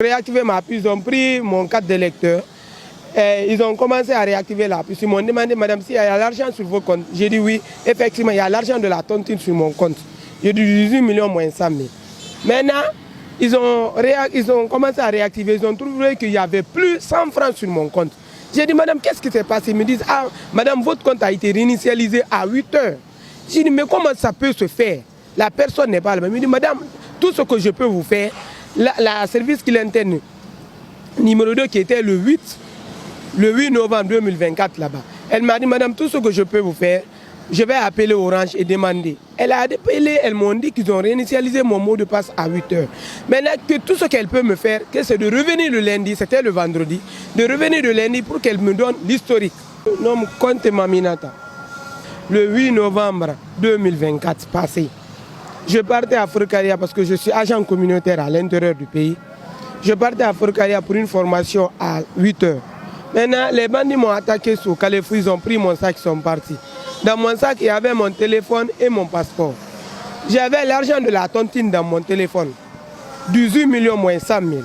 Réactiver ma puce, ils ont pris mon carte d'électeur. Ils ont commencé à réactiver la puce. Ils m'ont demandé, madame, s'il y a l'argent sur vos comptes. J'ai dit oui, effectivement, il y a l'argent de la tontine sur mon compte. J'ai dit 18 millions moins 100 000. Maintenant, ils ont commencé à réactiver. Ils ont trouvé qu'il n'y avait plus 100 francs sur mon compte. J'ai dit, madame, qu'est-ce qui s'est passé? Ils me disent, ah, madame, votre compte a été réinitialisé à 8 heures. J'ai dit, mais comment ça peut se faire? La personne n'est pas là. Il me dit, madame, tout ce que je peux vous faire, la service clientèle numéro 2 qui était le 8 novembre 2024 là-bas. Elle m'a dit, madame, tout ce que je peux vous faire, je vais appeler Orange et demander. Elle a appelé, elles m'ont dit qu'ils ont réinitialisé mon mot de passe à 8 heures. Maintenant, que tout ce qu'elle peut me faire, c'est de revenir le lundi, c'était le vendredi, de revenir le lundi pour qu'elle me donne l'historique. Nom compte Maminata. Le 8 novembre 2024 passé, je partais à Furkaria parce que je suis agent communautaire à l'intérieur du pays. Je partais à Furkaria pour une formation à 8 heures. Maintenant, les bandits m'ont attaqué sur Kalefou, ils ont pris mon sac, ils sont partis. Dans mon sac, il y avait mon téléphone et mon passeport. J'avais l'argent de la tontine dans mon téléphone. 18 millions moins 100 000.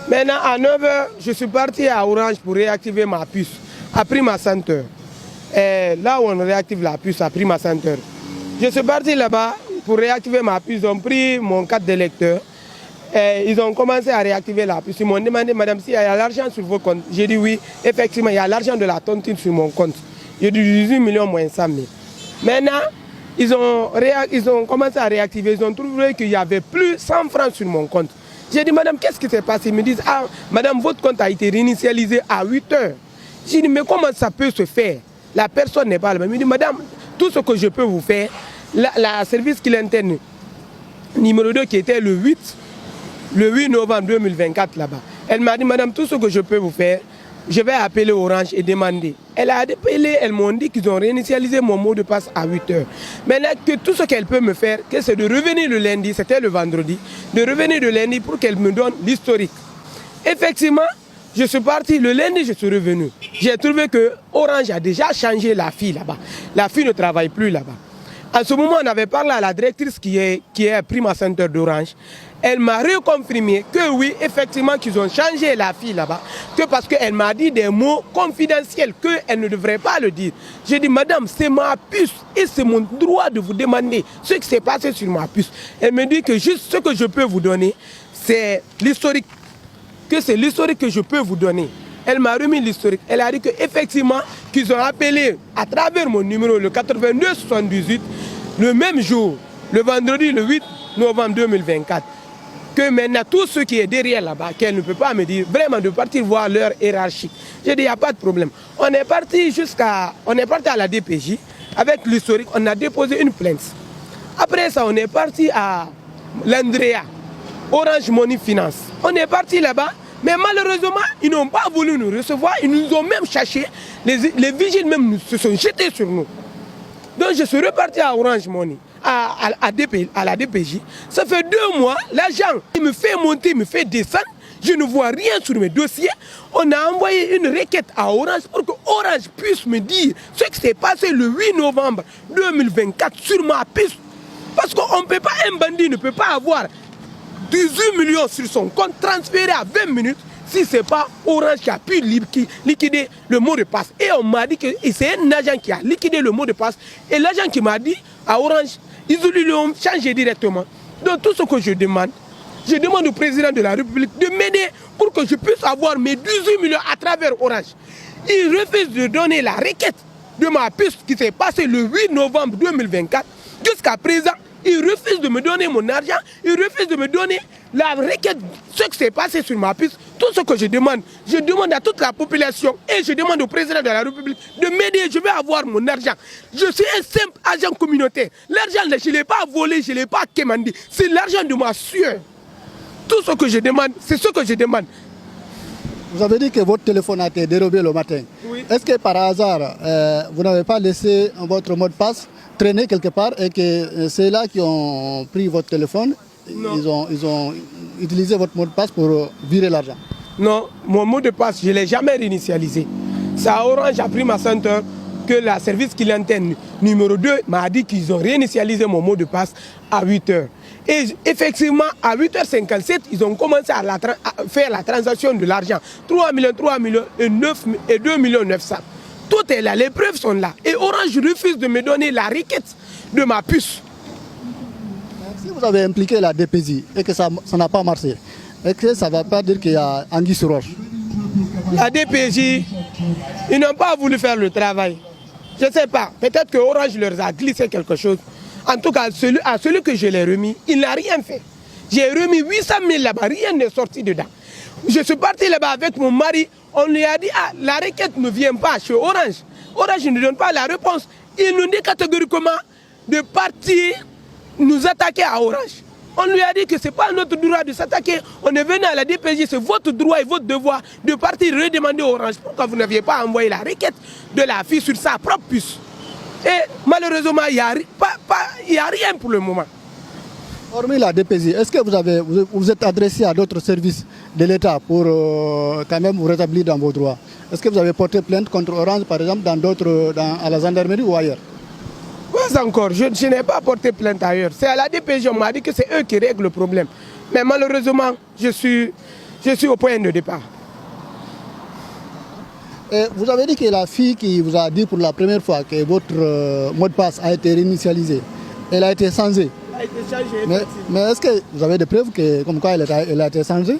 Maintenant, à 9 h, je suis parti à Orange pour réactiver ma puce à Prima Center. Là où on réactive la puce à Prima Center. Je suis parti là-bas pour réactiver ma puce. Ils ont pris mon carte d'électeur. Ils ont commencé à réactiver la puce. Ils m'ont demandé, madame, s'il y a l'argent sur vos comptes. J'ai dit oui, effectivement, il y a l'argent de la tontine sur mon compte. J'ai dit 18 millions moins 100 000. Maintenant, ils ont commencé à réactiver. Ils ont trouvé qu'il n'y avait plus 100 francs sur mon compte. J'ai dit, madame, qu'est-ce qui s'est passé? Ils me disent, ah, madame, votre compte a été réinitialisé à 8 heures. J'ai dit, mais comment ça peut se faire? La personne n'est pas là. Ils me disent, madame, tout ce que je peux vous faire, la service clientèle numéro 2 qui était le 8 novembre 2024 là-bas. Elle m'a dit, madame, tout ce que je peux vous faire, je vais appeler Orange et demander. Elle a appelé, elles m'ont dit qu'ils ont réinitialisé mon mot de passe à 8 heures. Maintenant, que tout ce qu'elle peut me faire, c'est de revenir le lundi, c'était le vendredi, de revenir le lundi pour qu'elle me donne l'historique. Effectivement, je suis parti, le lundi je suis revenu. J'ai trouvé que Orange a déjà changé la fille là-bas. La fille ne travaille plus là-bas. En ce moment, on avait parlé à la directrice qui est Prima Center d'Orange. Elle m'a reconfirmé que oui, effectivement, qu'ils ont changé la fille là-bas. Que parce qu'elle m'a dit des mots confidentiels qu'elle ne devrait pas le dire. J'ai dit, madame, c'est ma puce et c'est mon droit de vous demander ce qui s'est passé sur ma puce. Elle me dit que juste ce que je peux vous donner, c'est l'historique. Que c'est l'historique que je peux vous donner. Elle m'a remis l'historique. Elle a dit qu'effectivement, qu'ils ont appelé à travers mon numéro, le 82 78, le même jour, le vendredi, le 8 novembre 2024, que maintenant tout ce qui est derrière là-bas, qu'elle ne peut pas me dire, vraiment de partir voir leur hiérarchie. J'ai dit, il n'y a pas de problème. On est parti à la DPJ, avec l'historique, on a déposé une plainte. Après ça, on est parti à l'Andrea, Orange Money Finance. On est parti là-bas, mais malheureusement, ils n'ont pas voulu nous recevoir, ils nous ont même cherché, les vigiles même se sont jetés sur nous. Donc je suis reparti à Orange Money, à la DPJ. Ça fait 2 mois, l'agent, il me fait monter, il me fait descendre. Je ne vois rien sur mes dossiers. On a envoyé une requête à Orange pour que Orange puisse me dire ce qui s'est passé le 8 novembre 2024 sur ma piste. Parce qu'on ne peut pas, un bandit ne peut pas avoir 18 millions sur son compte transféré à 20 minutes si ce n'est pas Orange qui a pu liquider le mot de passe. Et on m'a dit que c'est un agent qui a liquidé le mot de passe. Et l'agent qui m'a dit à Orange, ils l'ont changé directement. Donc tout ce que je demande au président de la République de m'aider pour que je puisse avoir mes 18 millions à travers Orange. Il refuse de donner la requête de ma puce qui s'est passée le 8 novembre 2024. Jusqu'à présent, il refuse de me donner mon argent, il refuse de me donner la requête, ce qui s'est passé sur ma piste. Tout ce que je demande à toute la population et je demande au président de la République de m'aider, je vais avoir mon argent. Je suis un simple agent communautaire. L'argent, je ne l'ai pas volé, je ne l'ai pas quémandé. C'est l'argent de ma sueur. Tout ce que je demande, c'est ce que je demande. Vous avez dit que votre téléphone a été dérobé le matin. Oui. Est-ce que par hasard, vous n'avez pas laissé votre mot de passe traîner quelque part et que ceux-là qui ont pris votre téléphone, ils ont utilisé votre mot de passe pour virer l'argent? Non, mon mot de passe, je ne l'ai jamais réinitialisé. C'est à Orange a pris ma ceinture que la service clientèle numéro 2 m'a dit qu'ils ont réinitialisé mon mot de passe à 8 heures. Et effectivement, à 8h57, ils ont commencé à faire la transaction de l'argent. 3 millions et 2 millions 900. Tout est là, les preuves sont là. Et Orange refuse de me donner la requête de ma puce. Si vous avez impliqué la DPJ et que ça n'a pas marché, est-ce que ça ne va pas dire qu'il y a anguille sur roche? La DPJ, ils n'ont pas voulu faire le travail. Je ne sais pas, peut-être que Orange leur a glissé quelque chose. En tout cas, à celui que je l'ai remis, il n'a rien fait. J'ai remis 800 000 là-bas, rien n'est sorti dedans. Je suis parti là-bas avec mon mari, on lui a dit, ah, la requête ne vient pas chez Orange. Orange ne donne pas la réponse. Il nous dit catégoriquement de partir nous attaquer à Orange. On lui a dit que ce n'est pas notre droit de s'attaquer. On est venu à la DPJ, c'est votre droit et votre devoir de partir redemander Orange. Pourquoi vous n'aviez pas envoyé la requête de la fille sur sa propre puce? Et malheureusement, il n'y a rien pour le moment. Hormis la DPJ, est-ce que vous êtes adressé à d'autres services de l'État pour quand même vous rétablir dans vos droits? Est-ce que vous avez porté plainte contre Orange, par exemple, à la gendarmerie ou ailleurs? Pas encore, je n'ai pas porté plainte ailleurs. C'est à la DPJ, on m'a dit que c'est eux qui règlent le problème. Mais malheureusement, je suis au point de départ. Et vous avez dit que la fille qui vous a dit pour la première fois que votre mot de passe a été réinitialisé, elle a été changée. Elle a été changée. Mais est-ce que vous avez des preuves comme quoi elle a été changée?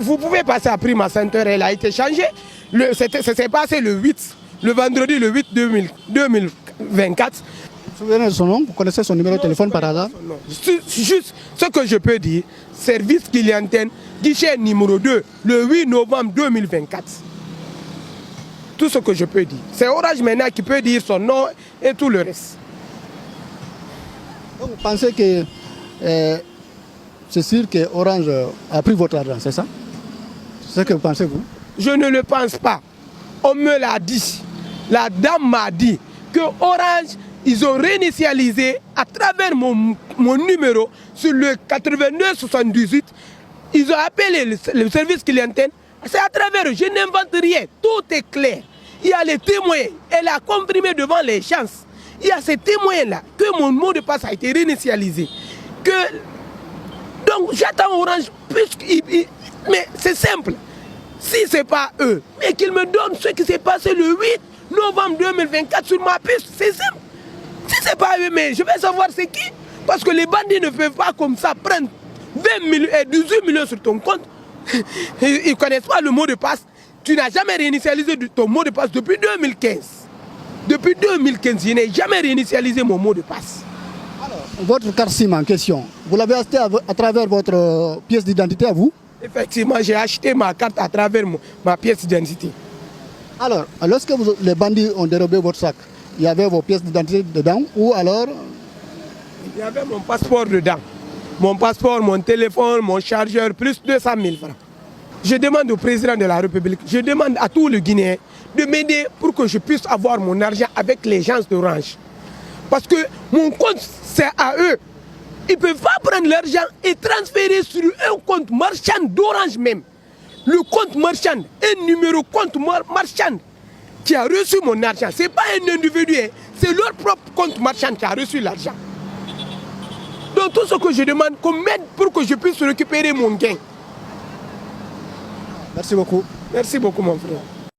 Vous pouvez passer à Prima Center, elle a été changée. Ça s'est passé le vendredi le 8 2024. Vous vous souvenez de son nom? Vous connaissez son numéro de téléphone par hasard? Juste ce que je peux dire, service clientèle, guichet numéro 2, le 8 novembre 2024. Tout ce que je peux dire. C'est Orange maintenant qui peut dire son nom et tout le reste. Donc vous pensez que c'est sûr que Orange a pris votre argent, c'est ça? C'est ce que vous pensez, vous? Je ne le pense pas. On me l'a dit. La dame m'a dit que Orange, ils ont réinitialisé à travers mon numéro sur le 8278. Ils ont appelé le service clientèle. C'est à travers eux. Je n'invente rien. Tout est clair. Il y a les témoins. Elle a comprimé devant les chances. Il y a ces témoins-là que mon mot de passe a été réinitialisé. Donc j'attends Orange. Mais c'est simple. Si ce n'est pas eux, mais qu'ils me donnent ce qui s'est passé le 8 novembre 2024 sur ma puce. C'est simple. Si ce n'est pas eux, mais je vais savoir c'est qui. Parce que les bandits ne peuvent pas comme ça prendre 20 millions et 18 millions sur ton compte. Ils ne connaissent pas le mot de passe. Tu n'as jamais réinitialisé ton mot de passe depuis 2015. Depuis 2015, je n'ai jamais réinitialisé mon mot de passe. Alors, votre carte SIM en question, vous l'avez acheté à travers votre pièce d'identité à vous? Effectivement, j'ai acheté ma carte à travers ma pièce d'identité. Alors, lorsque les bandits ont dérobé votre sac, il y avait vos pièces d'identité dedans ou alors? Il y avait mon passeport dedans. Mon passeport, mon téléphone, mon chargeur, plus 200 000 francs. Je demande au président de la République, je demande à tous les Guinéens de m'aider pour que je puisse avoir mon argent avec les gens d'Orange. Parce que mon compte, c'est à eux. Ils ne peuvent pas prendre l'argent et transférer sur un compte marchand d'Orange même. Le compte marchand, un numéro compte marchand qui a reçu mon argent. Ce n'est pas un individu, c'est leur propre compte marchand qui a reçu l'argent. Donc tout ce que je demande, qu'on m'aide pour que je puisse récupérer mon gain. Merci beaucoup. Merci beaucoup mon frère.